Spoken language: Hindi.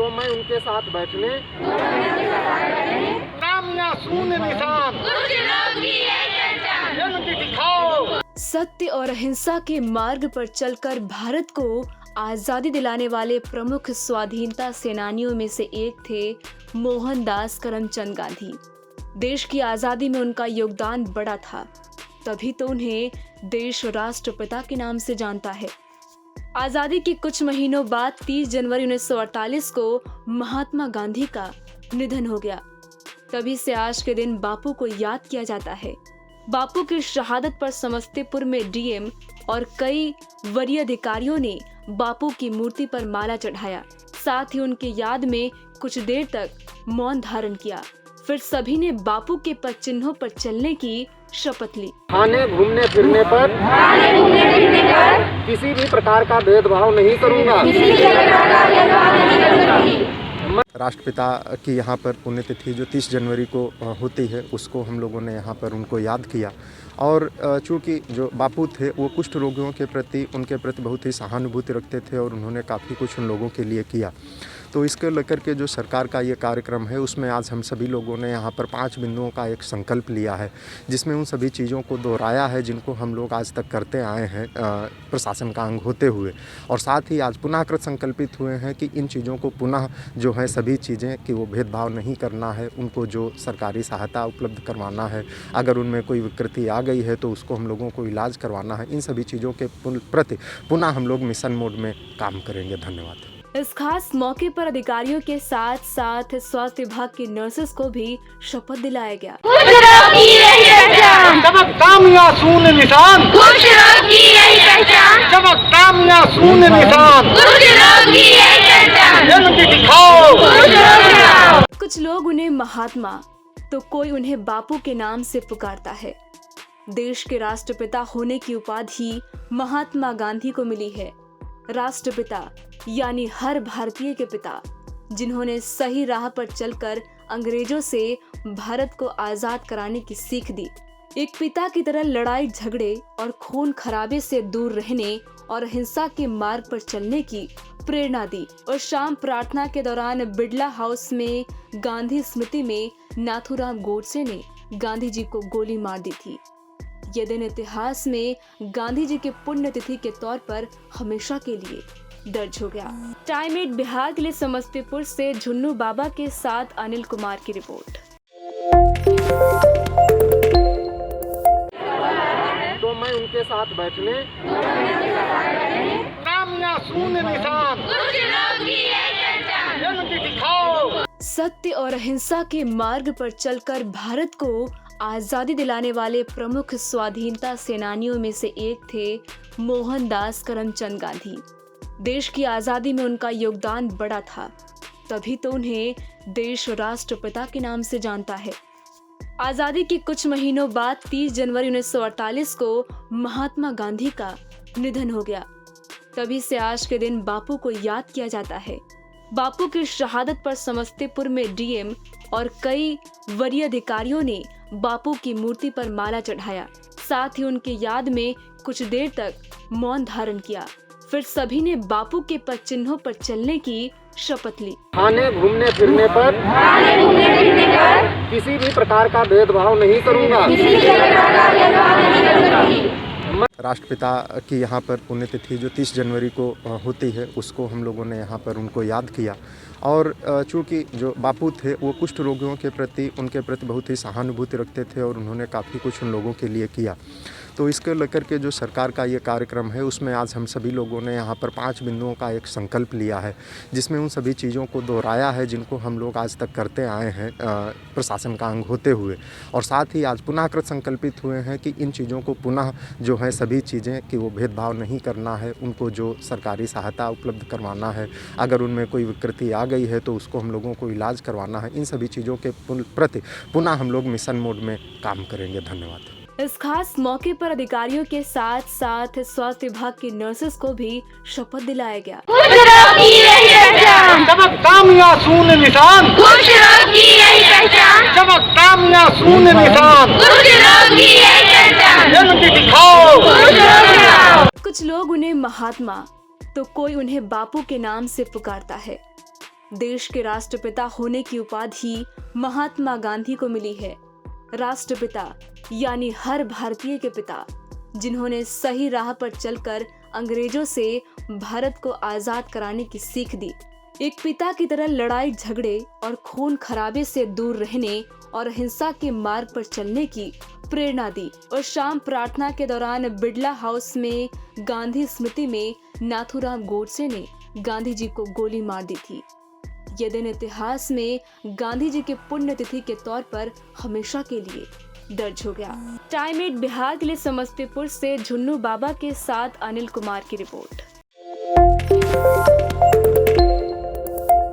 तो मैं उनके साथ बैठने नाम या शून्य निशान जल्दी दिखाओ। सत्य और अहिंसा के मार्ग पर चलकर भारत को आजादी दिलाने वाले प्रमुख स्वाधीनता सेनानियों में से एक थे मोहनदास करमचंद गांधी। देश की आजादी में उनका योगदान बड़ा था, तभी तो उन्हें देश राष्ट्रपिता के नाम से जानता है। आजादी के कुछ महीनों बाद 30 जनवरी 1948 को महात्मा गांधी का निधन हो गया। तभी से आज के दिन बापू को याद किया जाता है। बापू की शहादत पर समस्तीपुर में डीएम और कई वरीय अधिकारियों ने बापू की मूर्ति पर माला चढ़ाया। साथ ही उनकी याद में कुछ देर तक मौन धारण किया। फिर सभी ने बापू के पद चिन्हों पर चलने की शपथ ली। खाने घूमने फिरने पर किसी भी प्रकार का भेदभाव नहीं करूंगा। राष्ट्रपिता की यहाँ पर पुण्यतिथि जो 30 जनवरी को होती है, उसको हम लोगों ने यहाँ पर उनको याद किया। और चूँकि जो बापू थे वो कुष्ठ रोगियों के प्रति उनके प्रति बहुत ही सहानुभूति रखते थे और उन्होंने काफ़ी कुछ उन लोगों के लिए किया। तो इसको लेकर के जो सरकार का ये कार्यक्रम है, उसमें आज हम सभी लोगों ने यहाँ पर 5 बिंदुओं का एक संकल्प लिया है, जिसमें उन सभी चीज़ों को दोहराया है जिनको हम लोग आज तक करते आए हैं प्रशासन का अंग होते हुए। और साथ ही आज पुनः कृत संकल्पित हुए हैं कि इन चीज़ों को पुनः जो है सभी चीज़ें कि वो भेदभाव नहीं करना है, उनको जो सरकारी सहायता उपलब्ध करवाना है, अगर उनमें कोई विकृति आ गई है तो उसको हम लोगों को इलाज करवाना है। इन सभी चीज़ों के प्रति पुनः हम लोग मिशन मोड में काम करेंगे। धन्यवाद। इस खास मौके पर अधिकारियों के साथ साथ स्वास्थ्य विभाग की नर्सेस को भी शपथ दिलाया गया। शून्य निशान शून्य निशान जल्दी दिखाओ। कुछ लोग उन्हें महात्मा तो कोई उन्हें बापू के नाम से पुकारता है। देश के राष्ट्रपिता होने की उपाधि महात्मा गांधी को मिली है। राष्ट्रपिता यानी हर भारतीय के पिता, जिन्होंने सही राह पर चलकर अंग्रेजों से भारत को आजाद कराने की सीख दी। एक पिता की तरह लड़ाई झगड़े और खून खराबे से दूर रहने और अहिंसा के मार्ग पर चलने की प्रेरणा दी। और शाम प्रार्थना के दौरान बिड़ला हाउस में गांधी स्मृति में नाथूराम गोडसे ने गांधी जी को गोली मार दी थी। यह दिन इतिहास में गांधी जी के पुण्यतिथि के तौर पर हमेशा के लिए दर्ज हो गया। टाइम 8 बिहार के लिए समस्तीपुर से झुन्नू बाबा के साथ अनिल कुमार की रिपोर्ट। तो मैं उनके साथ बैठने नाम या शून्य निशान जल्दी दिखाओ। सत्य और अहिंसा के मार्ग पर चलकर भारत को आजादी दिलाने वाले प्रमुख स्वाधीनता सेनानियों में से एक थे मोहनदास करमचंद गांधी। देश की आजादी में उनका योगदान बड़ा था, तभी तो उन्हें देश राष्ट्रपिता के नाम से जानता है। आजादी के कुछ महीनों बाद 30 जनवरी 1948 को महात्मा गांधी का निधन हो गया। तभी से आज के दिन बापू को याद किया जाता है। बापू की शहादत पर समस्तीपुर में डीएम और कई वरीय अधिकारियों ने बापू की मूर्ति पर माला चढ़ाया। साथ ही उनकी याद में कुछ देर तक मौन धारण किया। फिर सभी ने बापू के पद चिन्हों पर चलने की शपथ ली। खाने घूमने फिरने पर किसी भी प्रकार का भेदभाव नहीं करूंगा। राष्ट्रपिता की यहाँ पर पुण्यतिथि जो 30 जनवरी को होती है, उसको हम लोगों ने यहाँ पर उनको याद किया। और चूँकि जो बापू थे वो कुष्ठ रोगियों के प्रति उनके प्रति बहुत ही सहानुभूति रखते थे और उन्होंने काफ़ी कुछ उन लोगों के लिए किया। तो इसको लेकर के जो सरकार का ये कार्यक्रम है, उसमें आज हम सभी लोगों ने यहाँ पर 5 बिंदुओं का एक संकल्प लिया है, जिसमें उन सभी चीज़ों को दोहराया है जिनको हम लोग आज तक करते आए हैं प्रशासन का अंग होते हुए। और साथ ही आज पुनः कृत संकल्पित हुए हैं कि इन चीज़ों को पुनः जो है सभी चीज़ें कि वो भेदभाव नहीं करना है, उनको जो सरकारी सहायता उपलब्ध करवाना है, अगर उनमें कोई विकृति आ गई है तो उसको हम लोगों को इलाज करवाना है। इन सभी चीज़ों के प्रति पुनः हम लोग मिशन मोड में काम करेंगे। धन्यवाद। इस खास मौके पर अधिकारियों के साथ साथ स्वास्थ्य विभाग की नर्सेस को भी शपथ दिलाया गया। शून्य निशान शून्य निशान जल्दी दिखाओ। कुछ लोग उन्हें महात्मा तो कोई उन्हें बापू के नाम से पुकारता है। देश के राष्ट्रपिता होने की उपाधि महात्मा गांधी को मिली है। राष्ट्रपिता यानी हर भारतीय के पिता, जिन्होंने सही राह पर चलकर अंग्रेजों से भारत को आजाद कराने की सीख दी। एक पिता की तरह लड़ाई झगड़े और खून खराबे से दूर रहने और हिंसा के मार्ग पर चलने की प्रेरणा दी। और शाम प्रार्थना के दौरान बिड़ला हाउस में गांधी स्मृति में नाथूराम गोडसे ने गांधी जी को गोली मार दी थी। यह दिन इतिहास में गांधी जी के पुण्यतिथि के तौर पर हमेशा के लिए दर्ज हो गया। टाइम 8 बिहार के लिए समस्तीपुर से झुन्नू बाबा के साथ अनिल कुमार की रिपोर्ट।